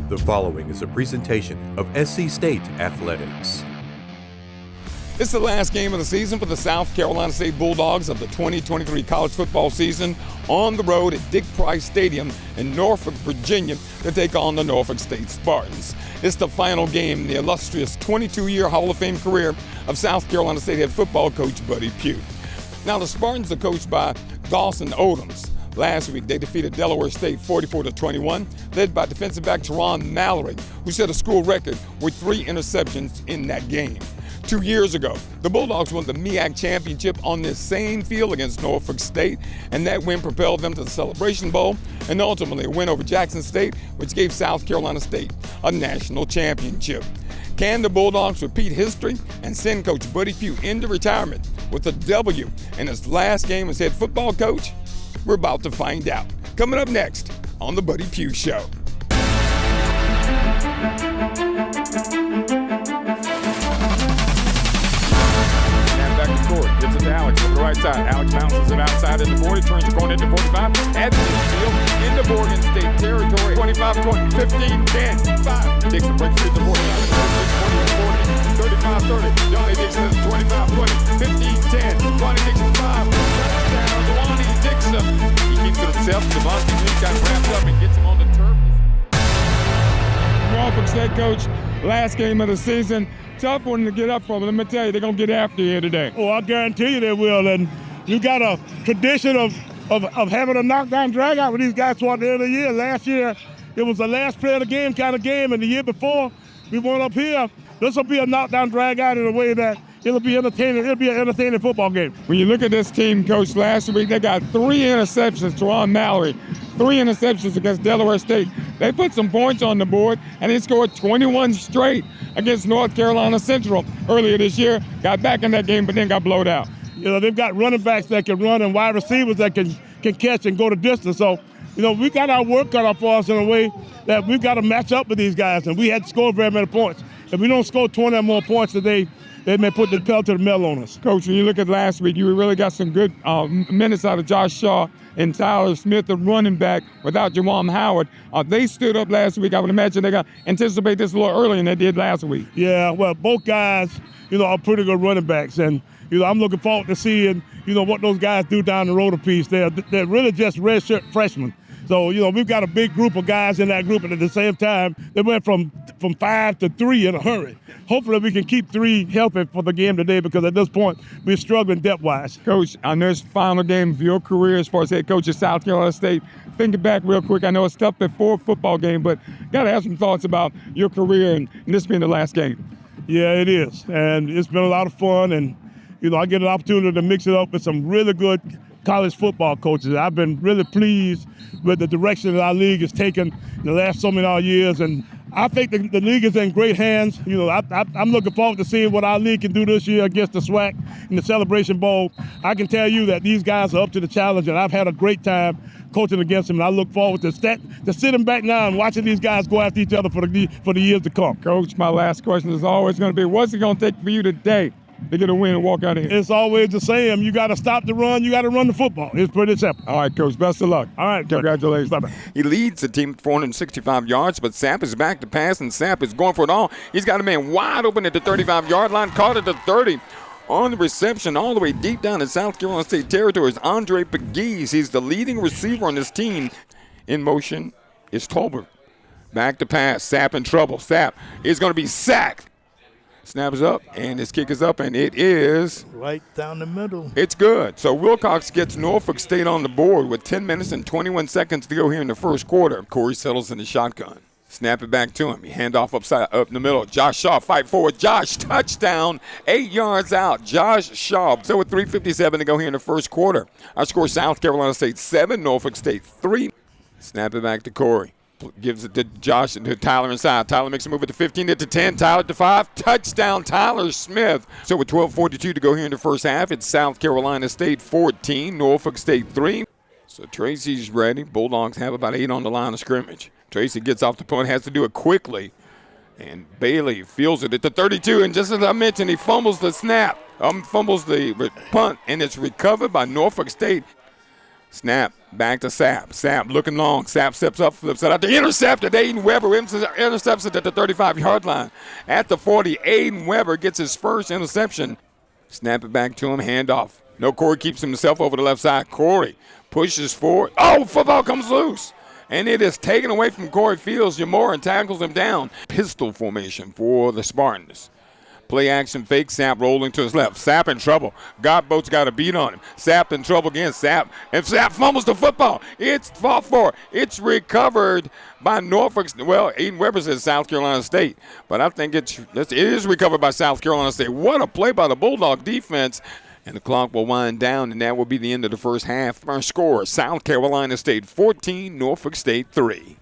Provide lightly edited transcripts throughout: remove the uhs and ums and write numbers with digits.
The following is a presentation of SC State Athletics. It's the last game of the season for the South Carolina State Bulldogs of the 2023 college football season on the road at Dick Price Stadium in Norfolk, Virginia to take on the Norfolk State Spartans. It's the final game in the illustrious 22-year Hall of Fame career of South Carolina State head football coach Buddy Pough. Now the Spartans are coached by Dawson Odoms. Last week, they defeated Delaware State 44-21, led by defensive back Teron Mallory, who set a school record with 3 interceptions in that game. 2 years ago, the Bulldogs won the MEAC championship on this same field against Norfolk State, and that win propelled them to the Celebration Bowl and ultimately a win over Jackson State, which gave South Carolina State a national championship. Can the Bulldogs repeat history and send Coach Buddy Pough into retirement with a W in his last game as head football coach? We're about to find out. Coming up next on the Buddy Pough Show. Back to court, gives it to Alex on the right side. Alex bounces it outside into 40, turns the corner into 45, adds to the field into Morgan State territory. 25-20, 15-10, 5. Dixon breaks through the 40, 35-30. Johnny Dixon is 25-20, 15-10, Johnny Dixon 5. Touchdown, Johnny Dixon. He keeps it himself. Devontae Green got wrapped up and gets him on the turf. Norfolk State coach, last game of the season. Tough one to get up for, but let me tell you, they're going to get after you here today. Oh, I guarantee you they will. And you got a tradition of having a knockdown drag out with these guys toward the end of the year. Last year, it was the last play of the game kind of game, and the year before, we went up here. This will be a knockdown drag out in a way that it'll be entertaining. It'll be an entertaining football game. When you look at this team, Coach, last week they got 3 interceptions to Ron Mallory, 3 interceptions against Delaware State. They put some points on the board, and they scored 21 straight against North Carolina Central earlier this year. Got back in that game, but then got blowed out. You know, they've got running backs that can run and wide receivers that can catch and go the distance. So, you know, we got our work cut out for us in a way that we've got to match up with these guys, and we had to score very many points. If we don't score 20 or more points today, they may put the pedal to the metal on us. Coach, when you look at last week, you really got some good minutes out of Josh Shaw and Tyler Smith, the running back, without Jawan Howard. They stood up last week. I would imagine they're going to anticipate this a little earlier than they did last week. Yeah, well, both guys, you know, are pretty good running backs. And, you know, I'm looking forward to seeing, you know, what those guys do down the road a piece. They're really just redshirt freshmen. So, you know, we've got a big group of guys in that group, and at the same time, they went from 5 to 3 in a hurry. Hopefully we can keep 3 healthy for the game today, because at this point, we're struggling depth-wise. Coach, I know it's the final game of your career as far as head coach of South Carolina State. Thinking back real quick, I know it's tough before a football game, but got to have some thoughts about your career and this being the last game. Yeah, it is, and it's been a lot of fun, and, you know, I get an opportunity to mix it up with some really good college football coaches. I've been really pleased with the direction that our league has taken in the last so many years, and I think the league is in great hands. You know, I'm looking forward to seeing what our league can do this year against the SWAC in the Celebration Bowl. I can tell you that these guys are up to the challenge, and I've had a great time coaching against them, and I look forward to sitting back now and watching these guys go after each other for the years to come. Coach, my last question is always going to be, what's it going to take for you today to get a win and walk out of here? It's always the same. You got to stop the run. You got to run the football. It's pretty simple. All right, Coach. Best of luck. All right. Congratulations. Bye-bye. He leads the team 465 yards, but Sapp is back to pass, and Sapp is going for it all. He's got a man wide open at the 35-yard line, caught at the 30. On the reception, all the way deep down in South Carolina State territory is Andre Pegues. He's the leading receiver on this team. In motion is Tolbert. Back to pass. Sapp in trouble. Sapp is going to be sacked. Snap is up, and his kick is up, and it is right down the middle. It's good. So Wilcox gets Norfolk State on the board with 10 minutes and 21 seconds to go here in the first quarter. Corey settles in the shotgun. Snap it back to him. He hand off up in the middle. Josh Shaw fight forward. Josh, touchdown, 8 yards out. Josh Shaw. So with 3:57 to go here in the first quarter. Our score, South Carolina State 7, Norfolk State 3. Snap it back to Corey. Gives it to Josh and to Tyler inside. Tyler makes a move at the 15 to 10. Tyler to 5. Touchdown, Tyler Smith. So with 12:42 to go here in the first half, it's South Carolina State 14, Norfolk State 3. So Tracy's ready. Bulldogs have about 8 on the line of scrimmage. Tracy gets off the punt, has to do it quickly. And Bailey feels it at the 32. And just as I mentioned, he fumbles the snap. Fumbles the punt, and it's recovered by Norfolk State. Snap, back to Sapp. Sapp looking long. Sapp steps up, flips it out to intercepted. Aiden Weber intercepts it at the 35-yard line. At the 40, Aiden Weber gets his first interception. Snap it back to him, handoff. No, Corey keeps himself over the left side. Corey pushes forward. Oh, football comes loose. And it is taken away from Corey Fields. Jamoran tackles him down. Pistol formation for the Spartans. Play action fake, Sapp rolling to his left. Sapp in trouble. Godboat's got a beat on him. Sapp in trouble again. Sapp fumbles the football. It's fought for. It's recovered by Norfolk. Well, Aiden Weber says South Carolina State, but I think it is recovered by South Carolina State. What a play by the Bulldog defense. And the clock will wind down, and that will be the end of the first half. Our score, South Carolina State 14, Norfolk State 3.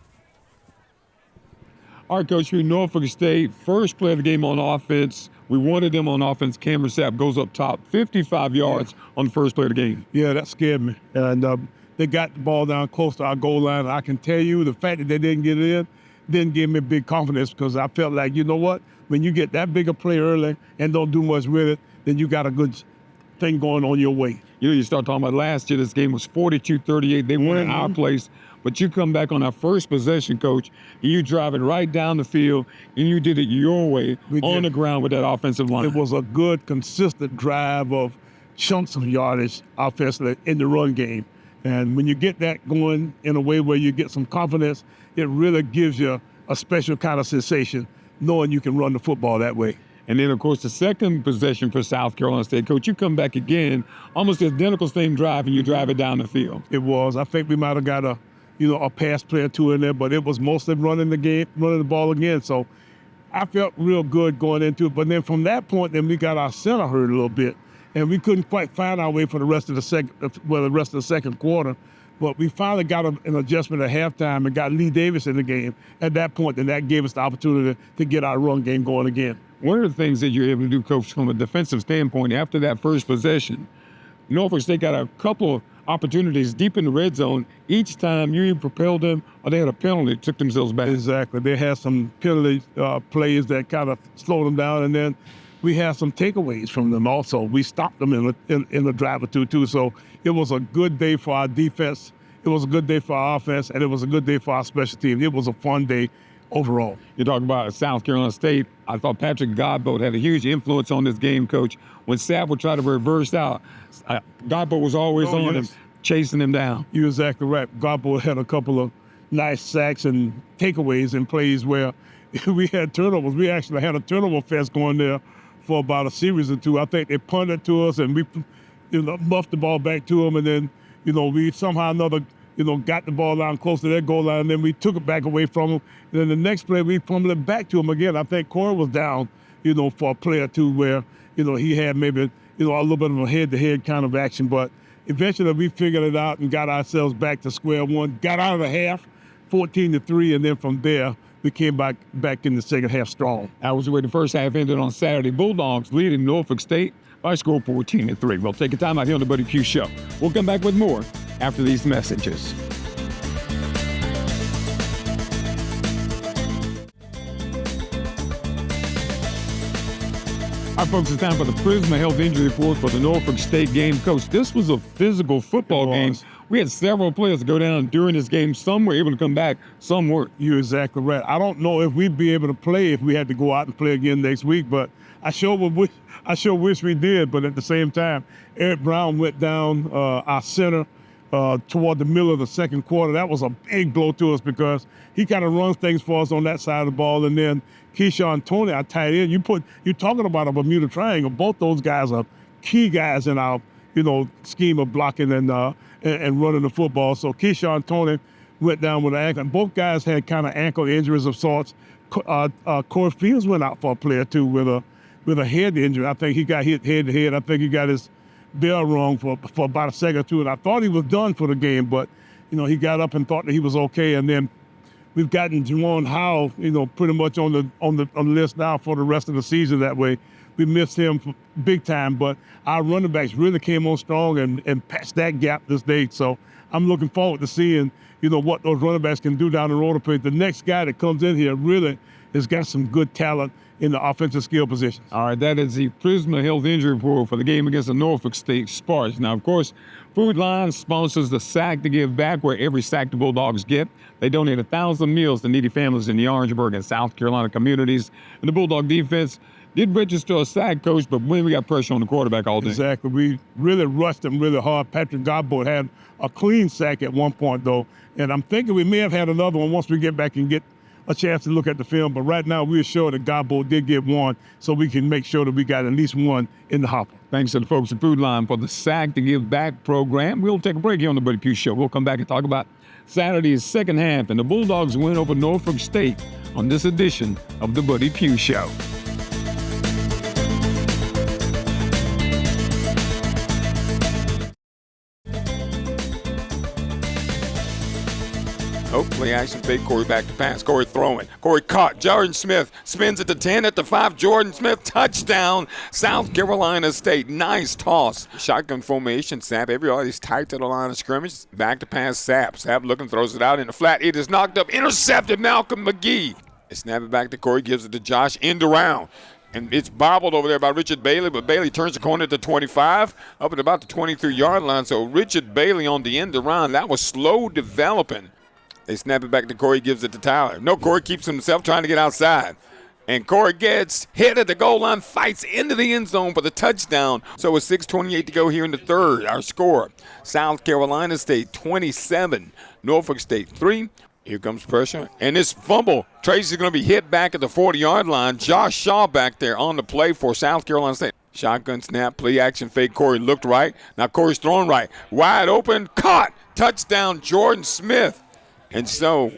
All right, Coach, here Norfolk State, first play of the game on offense. We wanted them on offense. Cameron Sapp goes up top, 55 yards on the first play of the game. Yeah, that scared me. And they got the ball down close to our goal line. I can tell you the fact that they didn't get it in didn't give me big confidence, because I felt like, you know what, when you get that big a play early and don't do much with it, then you got a good thing going on your way. You know, you start talking about last year, this game was 42-38. They won in our place. But you come back on our first possession, Coach, and you drive it right down the field, and you did it your way on the ground with that offensive line. It was a good, consistent drive of chunks of yardage offensively in the run game. And when you get that going in a way where you get some confidence, it really gives you a special kind of sensation knowing you can run the football that way. And then, of course, the second possession for South Carolina State, Coach, you come back again, almost the identical same drive, and you drive it down the field. It was. I think we might have got a pass play or two in there, but it was mostly running the ball again. So I felt real good going into it. But then from that point, then we got our center hurt a little bit, and we couldn't quite find our way for the rest of the second quarter. But we finally got an adjustment at halftime and got Lee Davis in the game at that point, and that gave us the opportunity to get our run game going again. One of the things that you're able to do, Coach, from a defensive standpoint, after that first possession, Norfolk State got a couple of opportunities deep in the red zone. Each time you either propelled them or they had a penalty, took themselves back. Exactly. They had some penalty plays that kind of slowed them down, and then we had some takeaways from them also. We stopped them in the drive or two, too. So it was a good day for our defense. It was a good day for our offense, and it was a good day for our special team. It was a fun day overall. You talk about South Carolina State. I thought Patrick Godboat had a huge influence on this game, Coach. When Sapp would try to reverse out, Godboat was always on him, chasing him down. You're exactly right. Godboat had a couple of nice sacks and takeaways in plays where we had turnovers. We actually had a turnover fest going there for about a series or two. I think they punted to us, and we muffed the ball back to them, and then we somehow or another got the ball down close to their goal line, and then we took it back away from them. And then the next play, we fumbled it back to them again. I think Corey was down, for a play or two where, he had maybe, a little bit of a head-to-head kind of action. But eventually we figured it out and got ourselves back to square one, got out of the half, 14-3, and then from there, we came back in the second half strong. That was the way the first half ended on Saturday. Bulldogs leading Norfolk State by a score 14-3. We'll take a time out here on the Buddy Pough Show. We'll come back with more after these messages. All right, folks, it's time for the Prisma Health Injury Report for the Norfolk State game. Coach, this was a physical football game. We had several players go down during this game. Some were able to come back, some weren't. You're exactly right. I don't know if we'd be able to play if we had to go out and play again next week, but I sure wish we did. But at the same time, Eric Brown went down, our center, toward the middle of the second quarter. That was a big blow to us because he kind of runs things for us on that side of the ball. And then Keyshawn Toney, our tight end, you're talking about a Bermuda Triangle. Both those guys are key guys in our, scheme of blocking and running the football. So Keyshawn Toney went down with an ankle. And both guys had kind of ankle injuries of sorts. Corey Fields went out for a play or two with a head injury. I think he got hit head to head. I think he got his bell rung for about a second or two, and I thought he was done for the game, but he got up and thought that he was okay. And then we've gotten Juwan Howell, pretty much on the list now for the rest of the season. That way, we missed him big time, but our running backs really came on strong and patched that gap this day. So I'm looking forward to seeing what those running backs can do down the road. The next guy that comes in here really has got some good talent in the offensive skill positions. All right, that is the Prisma Health Injury Report for the game against the Norfolk State Sparks. Now, of course, Food Line sponsors the Sack to Give Back, where every sack the Bulldogs get. They donate 1,000 meals to needy families in the Orangeburg and South Carolina communities. And the Bulldog defense did register a sack, Coach, but when we got pressure on the quarterback all day. Exactly. We really rushed him really hard. Patrick Godbolt had a clean sack at one point, though, and I'm thinking we may have had another one once we get back and get a chance to look at the film. But right now, we're sure that Godbolt did get one, so we can make sure that we got at least one in the hopper. Thanks to the folks at Food Line for the Sack to Give Back program. We'll take a break here on the Buddy Pough Show. We'll come back and talk about Saturday's second half and the Bulldogs win over Norfolk State on this edition of the Buddy Pough Show. Oh, play action fake. Corey back to pass. Corey throwing. Corey caught. Jordan Smith spins at the 10, at the 5. Jordan Smith, touchdown. South Carolina State. Nice toss. Shotgun formation. Sapp, everybody's tight to the line of scrimmage. Back to pass. Sapp. Sapp looking, throws it out in the flat. It is knocked up. Intercepted. Malcolm McGee. They snap it back to Corey. Gives it to Josh. End around. And it's bobbled over there by Richard Bailey, but Bailey turns the corner at the 25, up at about the 23-yard line. So Richard Bailey on the end around. That was slow developing. They snap it back to Corey, gives it to Tyler. No, Corey keeps himself trying to get outside. And Corey gets hit at the goal line, fights into the end zone for the touchdown. So with 6:28 to go here in the third, our score, South Carolina State 27, Norfolk State 3. Here comes pressure. And this fumble, Tracy's going to be hit back at the 40-yard line. Josh Shaw back there on the play for South Carolina State. Shotgun snap, play action fake. Corey looked right. Now Corey's throwing right. Wide open, caught. Touchdown, Jordan Smith. And so,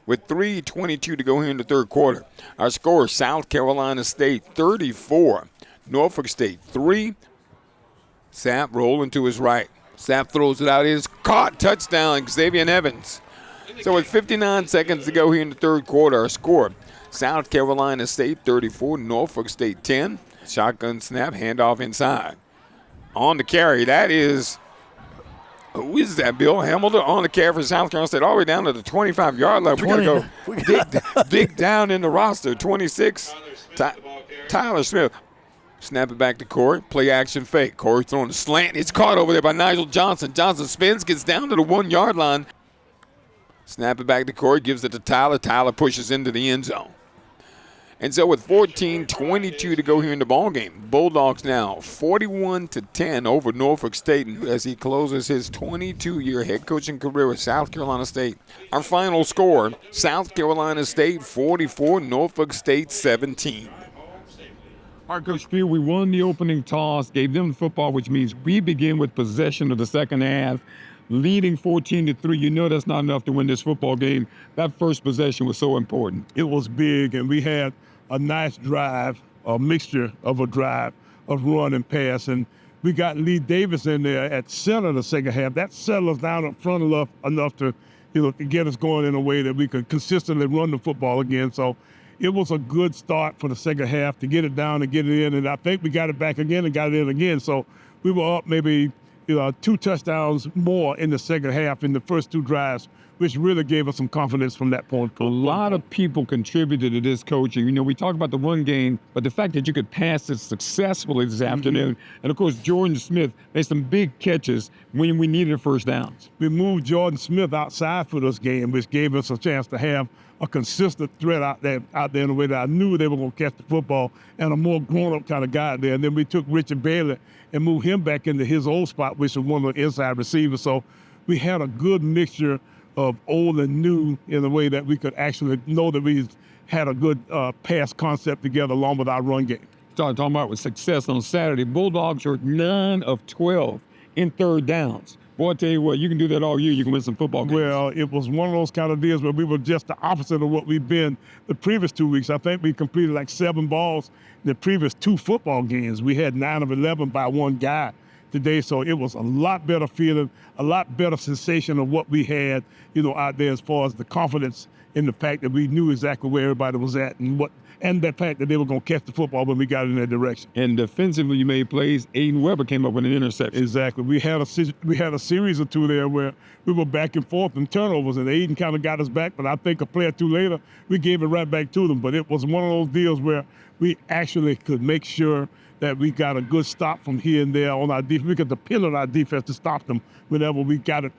with 3:22 to go here in the third quarter, our score, South Carolina State 34, Norfolk State 3. Sapp rolling to his right. Sapp throws it out. It is caught. Touchdown, Xavier Evans. So with 59 seconds to go here in the third quarter, our score, South Carolina State 34, Norfolk State 10. Shotgun snap, handoff inside. On the carry, that is... Who is that, Bill Hamilton, on the carry for South Carolina State, all the way down to the 25-yard line. We got to go dig down in the roster. 26, Tyler Smith. Snap it back to Corey. Play action fake. Corey throwing a slant. It's caught over there by Nigel Johnson. Johnson spins, gets down to the 1-yard line. Snap it back to Corey, gives it to Tyler. Tyler pushes into the end zone. And so with 14:22 to go here in the ballgame, Bulldogs now 41-10 over Norfolk State as he closes his 22-year head coaching career with South Carolina State. Our final score, South Carolina State 44, Norfolk State 17. All right, Coach Pough, we won the opening toss, gave them the football, which means we begin with possession of the second half, leading 14-3. You know that's not enough to win this football game. That first possession was so important. It was big, and we had a nice drive, a mixture of a drive of run and pass. And we got Lee Davis in there at center of the second half. That settled us down up front enough to, to get us going in a way that we could consistently run the football again. So it was a good start for the second half to get it down and get it in. And I think we got it back again and got it in again. So we were up maybe 2 touchdowns more in the second half in the first 2 drives, which really gave us some confidence from that point. A lot of people contributed to this coaching. We talk about the run game, but the fact that you could pass it successfully this afternoon. And, of course, Jordan Smith made some big catches when we needed first downs. We moved Jordan Smith outside for this game, which gave us a chance to have a consistent threat out there in a way that I knew they were going to catch the football, and a more grown-up kind of guy there. And then we took Richard Bailey and moved him back into his old spot, which was one of the inside receivers. So we had a good mixture of old and new in a way that we could actually know that we had a good pass concept together along with our run game. Talking about with success on Saturday, Bulldogs are 9 of 12 in third downs. Boy, I tell you what, you can do that all year. You can win some football games. Well, it was one of those kind of deals where we were just the opposite of what we've been the previous 2 weeks. I think we completed like 7 balls in the previous 2 football games. We had 9 of 11 by one guy today. So it was a lot better feeling, a lot better sensation of what we had, out there as far as the confidence in the fact that we knew exactly where everybody was at and the fact that they were going to catch the football when we got in that direction. And defensively, you made plays. Aiden Weber came up with an interception. Exactly. We had a series or two there where we were back and forth in turnovers, and Aiden kind of got us back. But I think a play or two later, we gave it right back to them. But it was one of those deals where we actually could make sure that we got a good stop from here and there on our defense. We could depend on our defense to stop them whenever we got it,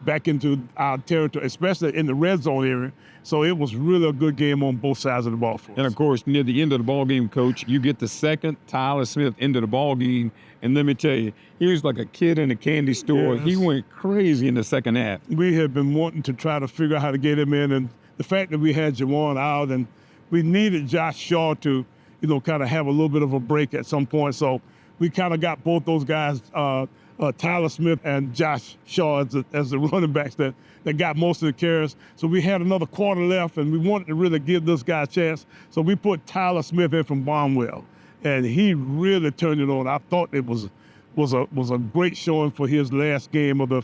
back into our territory, especially in the red zone area. So it was really a good game on both sides of the ball for us. And of course, near the end of the ball game, Coach, you get the second Tyler Smith into the ball game, and let me tell you, he was like a kid in a candy store. Yes. He went crazy in the second half. We had been wanting to try to figure out how to get him in, and the fact that we had Jawan out, and we needed Josh Shaw to, kind of have a little bit of a break at some point. So we kind of got both those guys, Tyler Smith and Josh Shaw as the running backs that got most of the carries. So we had another quarter left, and we wanted to really give this guy a chance. So we put Tyler Smith in from Barnwell, and he really turned it on. I thought it was a great showing for his last game of the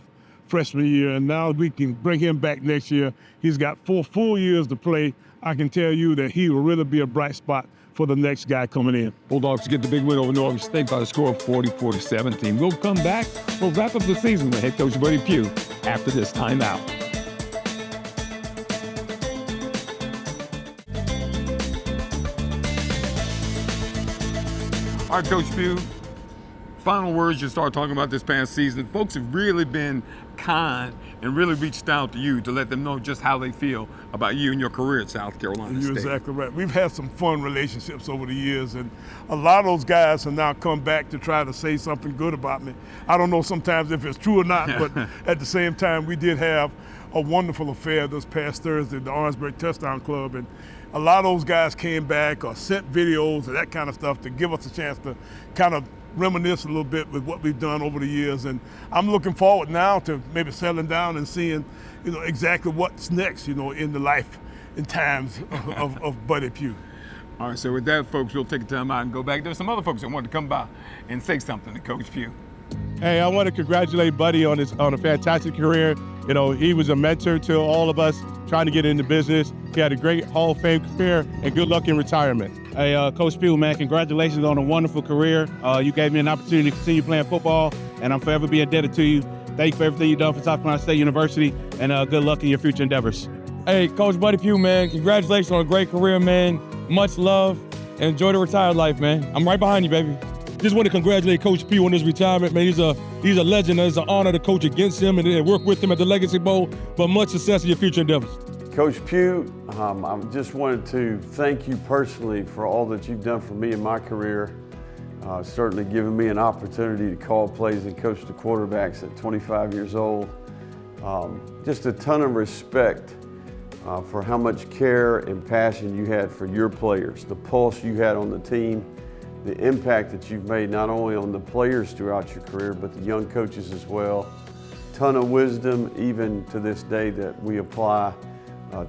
freshman year, and now we can bring him back next year. He's got 4 full years to play. I can tell you that he will really be a bright spot for the next guy coming in. Bulldogs get the big win over Norfolk State by the score of 44-17. We'll come back. We'll wrap up the season with head coach Buddy Pough after this timeout. All right, Coach Pough, final words you start talking about this past season. Folks have really been kind and really reached out to you to let them know just how they feel about you and your career at South Carolina State. You're exactly right. We've had some fun relationships over the years, and a lot of those guys have now come back to try to say something good about me. I don't know sometimes if it's true or not, but at the same time, we did have a wonderful affair this past Thursday at the Orangeburg Touchdown Club, and a lot of those guys came back or sent videos and that kind of stuff to give us a chance to kind of reminisce a little bit with what we've done over the years. And I'm looking forward now to maybe settling down and seeing, exactly what's next, in the life and times of Buddy Pough. All right, so with that, folks, we'll take a time out and go back. There's some other folks that wanted to come by and say something to Coach Pough. Hey, I want to congratulate Buddy on a fantastic career. He was a mentor to all of us trying to get into business. He had a great Hall of Fame career, and good luck in retirement. Hey, Coach Pough, man, congratulations on a wonderful career. You gave me an opportunity to continue playing football, and I'm forever be indebted to you. Thank you for everything you've done for South Carolina State University, and good luck in your future endeavors. Hey, Coach Buddy Pough, man, congratulations on a great career, man. Much love, and enjoy the retired life, man. I'm right behind you, baby. Just want to congratulate Coach Pough on his retirement, man. He's a legend. It's an honor to coach against him and work with him at the Legacy Bowl, but much success in your future endeavors. Coach Pough, I just wanted to thank you personally for all that you've done for me in my career. Certainly giving me an opportunity to call plays and coach the quarterbacks at 25 years old. Just a ton of respect for how much care and passion you had for your players, the pulse you had on the team, the impact that you've made not only on the players throughout your career, but the young coaches as well. Ton of wisdom, even to this day, that we apply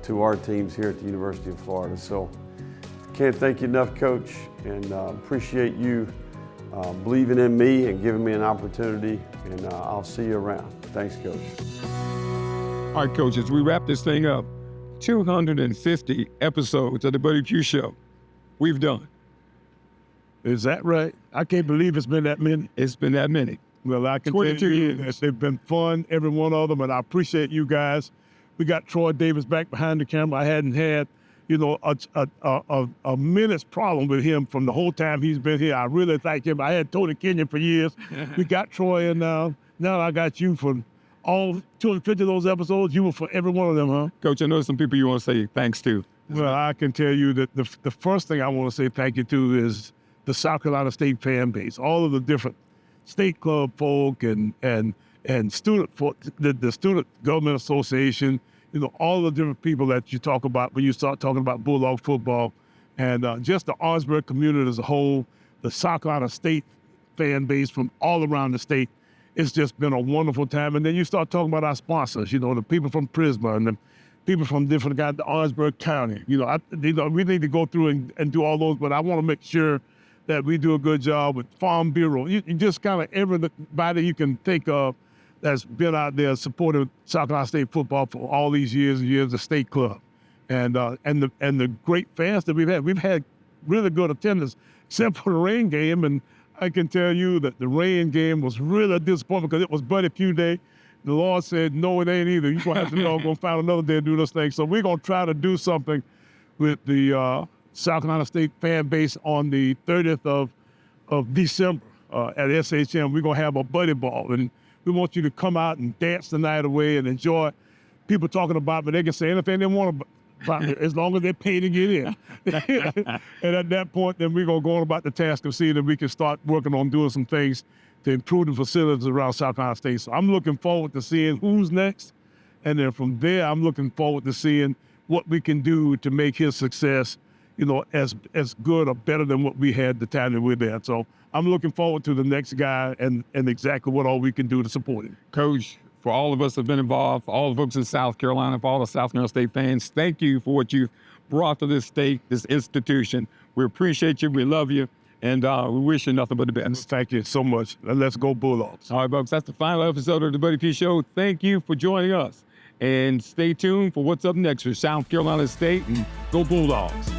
to our teams here at the University of Florida. So can't thank you enough, Coach, and appreciate you believing in me and giving me an opportunity, and I'll see you around. Thanks, Coach. All right, Coach, as we wrap this thing up, 250 episodes of the Buddy Pough Show we've done. Is that right? I can't believe it's been that many. It's been that many. Well, I can 22 tell you years. that they've been fun, every one of them, and I appreciate you guys. We got Troy Davis back behind the camera. I hadn't had, a minute's problem with him from the whole time he's been here. I really thank him. I had Tony Kenyon for years. We got Troy in now. Now I got you for all 250 of those episodes. You were for every one of them, huh? Coach, I know some people you want to say thanks to. Well, I can tell you that the first thing I want to say thank you to is the South Carolina State fan base, all of the different state club folk and student folk, the Student Government Association, all the different people that you talk about when you start talking about Bulldog football, and just the Orangeburg community as a whole, the South Carolina State fan base from all around the state. It's just been a wonderful time. And then you start talking about our sponsors, the people from Prisma and the people from different guys, the Orangeburg County. We need to go through and do all those, but I want to make sure that we do a good job with Farm Bureau. You just kind of everybody you can think of that's been out there supporting South Carolina State football for all these years and years, the state club. And the great fans that we've had. We've had really good attendance, except for the rain game. And I can tell you that the rain game was really a disappointment because it was Buddy Pough Day. The Lord said, no, it ain't either. You're going to have to go find another day to do this thing. So we're going to try to do something with the South Carolina State fan base on the 30th of December at SHM. We're going to have a buddy ball. And we want you to come out and dance the night away and enjoy people talking about it. But they can say anything they want about it as long as they pay to get in. And at that point, then we're going to go on about the task of seeing if we can start working on doing some things to improve the facilities around South Carolina State. So I'm looking forward to seeing who's next. And then from there, I'm looking forward to seeing what we can do to make his success, as good or better than what we had the time that we're there. So I'm looking forward to the next guy and exactly what all we can do to support him. Coach, for all of us that have been involved, for all the folks in South Carolina, for all the South Carolina State fans, thank you for what you've brought to this state, this institution. We appreciate you. We love you. And we wish you nothing but the best. Thank you so much. And let's go Bulldogs. All right, folks, that's the final episode of the Buddy Pough Show. Thank you for joining us. And stay tuned for what's up next for South Carolina State, and go Bulldogs.